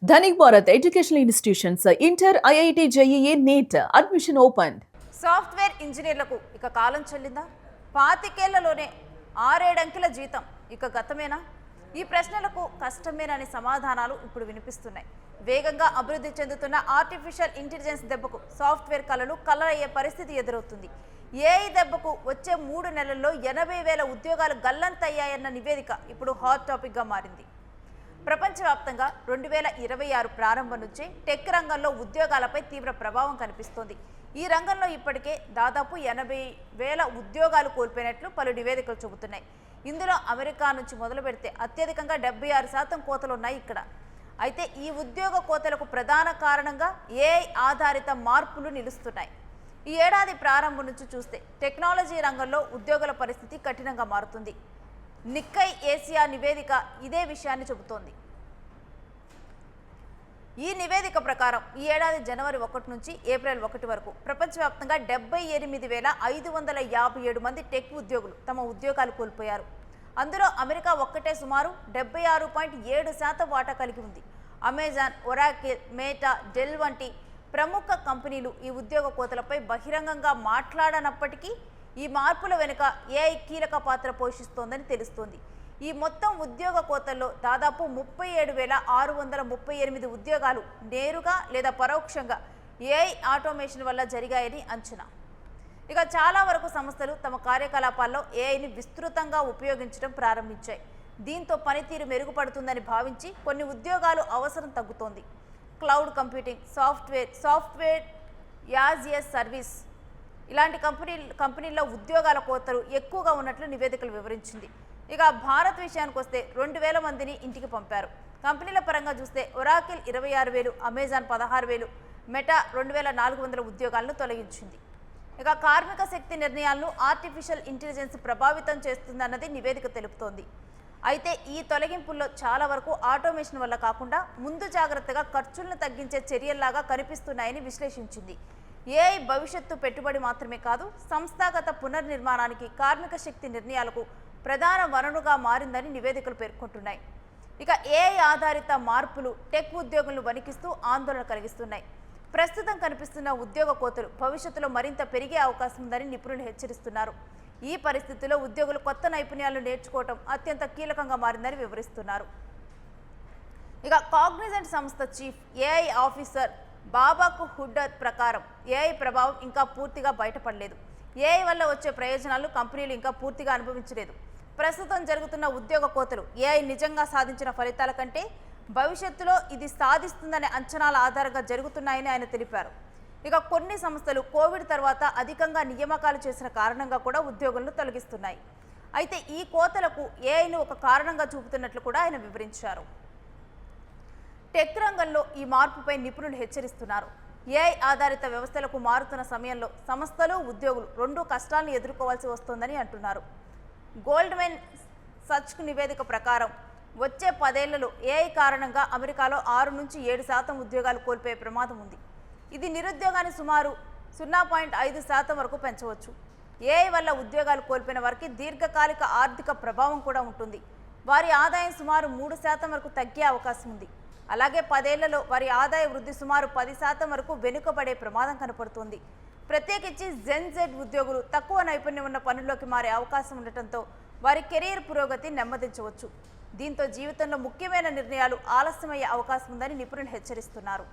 Dhanik Bharat Educational Institutions, Inter, IIT, JEE, NEET, admission opened. Software ఇంజనీర్లకు ఇక కాలం చెల్లిందా? పాతికేళ్లలోనే 6-7 అంకెల జీతం ఇక గతమేనా? ఈ ప్రశ్నలకు కష్టమేనని సమాధానాలు ఇప్పుడు వినిపిస్తున్నాయి. వేగంగా అభివృద్ధి చెందుతున్న ఆర్టిఫిషియల్ ఇంటెలిజెన్స్ దెబ్బకు సాఫ్ట్వేర్ కళలు కలరయ్యే పరిస్థితి ఎదురవుతుంది. ఏఐ దెబ్బకు వచ్చే 3 నెలల్లో 80,000 ఉద్యోగాలు గల్లంతయ్యాయన్న నివేదిక ఇప్పుడు హాట్ టాపిక్గా మారింది. ప్రపంచవ్యాప్తంగా 2026 ప్రారంభం నుంచే టెక్ రంగంలో ఉద్యోగాలపై తీవ్ర ప్రభావం కనిపిస్తోంది. ఈ రంగంలో ఇప్పటికే దాదాపు 80,000 ఉద్యోగాలు కోల్పోయినట్లు పలు నివేదికలు చెబుతున్నాయి. ఇందులో అమెరికా నుంచి మొదలు పెడితే అత్యధికంగా 76% కోతలున్నాయి ఇక్కడ. అయితే ఈ ఉద్యోగ కోతలకు ప్రధాన కారణంగా ఏఐ ఆధారిత మార్పులు నిలుస్తున్నాయి. ఈ ఏడాది ప్రారంభం నుంచి చూస్తే టెక్నాలజీ రంగంలో ఉద్యోగుల పరిస్థితి కఠినంగా మారుతుంది. నిక్కై ఏసియా నివేదిక ఇదే విషయాన్ని చెబుతోంది. ఈ నివేదిక ప్రకారం ఈ ఏడాది జనవరి 1 నుంచి ఏప్రిల్ 1 వరకు ప్రపంచవ్యాప్తంగా 78,557 మంది టెక్ ఉద్యోగులు తమ ఉద్యోగాలు కోల్పోయారు. అందులో అమెరికా ఒక్కటే సుమారు 76.7% వాటా కలిగి ఉంది. అమెజాన్, ఒరాకిల్, మేటా, డెల్ వంటి ప్రముఖ కంపెనీలు ఈ ఉద్యోగ కోతలపై బహిరంగంగా మాట్లాడనప్పటికీ ఈ మార్పుల వెనుక ఏఐ కీలక పాత్ర పోషిస్తోందని తెలుస్తోంది. ఈ మొత్తం ఉద్యోగ కోతల్లో దాదాపు 37,638 ఉద్యోగాలు నేరుగా లేదా పరోక్షంగా ఏఐ ఆటోమేషన్ వల్ల జరిగాయని అంచనా. ఇక చాలా వరకు సంస్థలు తమ కార్యకలాపాల్లో ఏఐని విస్తృతంగా ఉపయోగించడం ప్రారంభించాయి. దీంతో పనితీరు మెరుగుపడుతుందని భావించి కొన్ని ఉద్యోగాలు అవసరం తగ్గుతోంది. Cloud computing, software as a service ఇలాంటి కంపెనీల్లో ఉద్యోగాల కోతలు ఎక్కువగా ఉన్నట్లు నివేదికలు వివరించింది. ఇక భారత్ విషయానికి వస్తే 2,000 మందిని ఇంటికి పంపారు. కంపెనీల పరంగా చూస్తే ఒరాకిల్ 26,000, అమెజాన్ 16,000, మెటా 2,400 ఉద్యోగాలను తొలగించింది. ఇక కార్మిక శక్తి నిర్ణయాలను ఆర్టిఫిషియల్ ఇంటెలిజెన్స్ ప్రభావితం చేస్తుందన్నది నివేదిక తెలుపుతోంది. అయితే ఈ తొలగింపుల్లో చాలా వరకు ఆటోమేషన్ వల్ల కాకుండా ముందు జాగ్రత్తగా ఖర్చులను తగ్గించే చర్యల్లాగా కనిపిస్తున్నాయని విశ్లేషించింది. ఏఐ భవిష్యత్తు పెట్టుబడి మాత్రమే కాదు, సంస్థాగత పునర్నిర్మాణానికి కార్మిక శక్తి నిర్ణయాలకు ప్రధాన వనరుగా మారిందని నివేదికలు పేర్కొంటున్నాయి. ఇక ఏఐ ఆధారిత మార్పులు టెక్ ఉద్యోగులను వణికిస్తూ ఆందోళన కలిగిస్తున్నాయి. ప్రస్తుతం కనిపిస్తున్న ఉద్యోగ కోతలు భవిష్యత్తులో మరింత పెరిగే అవకాశం ఉందని నిపుణులు హెచ్చరిస్తున్నారు. ఈ పరిస్థితుల్లో ఉద్యోగులు కొత్త నైపుణ్యాలను నేర్చుకోవడం అత్యంత కీలకంగా మారిందని వివరిస్తున్నారు. ఇక కాగ్నిజెంట్ సంస్థ చీఫ్ ఏఐ ఆఫీసర్ బాబాకు హుడ్డర్ ప్రకారం ఏఐ ప్రభావం ఇంకా పూర్తిగా బయటపడలేదు. ఏఐ వల్ల వచ్చే ప్రయోజనాలు కంపెనీలు ఇంకా పూర్తిగా అనుభవించలేదు. ప్రస్తుతం జరుగుతున్న ఉద్యోగ కోతలు ఏఐ నిజంగా సాధించిన ఫలితాల కంటే భవిష్యత్తులో ఇది సాధిస్తుందనే అంచనాల ఆధారంగా జరుగుతున్నాయని ఆయన తెలిపారు. ఇక కొన్ని సంస్థలు కోవిడ్ తర్వాత అధికంగా నియామకాలు చేసిన కారణంగా కూడా ఉద్యోగులను తొలగిస్తున్నాయి. అయితే ఈ కోతలకు ఏఐను ఒక కారణంగా చూపుతున్నట్లు కూడా ఆయన వివరించారు. టెక్ రంగంలో ఈ మార్పుపై నిపుణులు హెచ్చరిస్తున్నారు. ఏఐ ఆధారిత వ్యవస్థలకు మారుతున్న సమయంలో సంస్థలు, ఉద్యోగులు రెండూ కష్టాలను ఎదుర్కోవాల్సి వస్తోందని అంటున్నారు. గోల్డ్మెన్ సచ్క్ నివేదిక ప్రకారం వచ్చే 10 ఏళ్లలో ఏఐ కారణంగా అమెరికాలో 6 నుంచి 7% ఉద్యోగాలు కోల్పోయే ప్రమాదం ఉంది. ఇది నిరుద్యోగాన్ని సుమారు 0.5% వరకు పెంచవచ్చు. ఏఐ వల్ల ఉద్యోగాలు కోల్పోయిన వారికి దీర్ఘకాలిక ఆర్థిక ప్రభావం కూడా ఉంటుంది. వారి ఆదాయం సుమారు 3% వరకు తగ్గే అవకాశం ఉంది. అలాగే 10 ఏళ్లలో వారి ఆదాయ వృద్ధి సుమారు 10% వరకు వెనుకబడే ప్రమాదం కనపడుతోంది. ప్రత్యేకించి జెన్-జెడ్ ఉద్యోగులు తక్కువ నైపుణ్యం ఉన్న పనుల్లోకి మారే అవకాశం ఉండటంతో వారి కెరీర్ పురోగతి నెమ్మదించవచ్చు. దీంతో జీవితంలో ముఖ్యమైన నిర్ణయాలు ఆలస్యమయ్యే అవకాశం ఉందని నిపుణులు హెచ్చరిస్తున్నారు.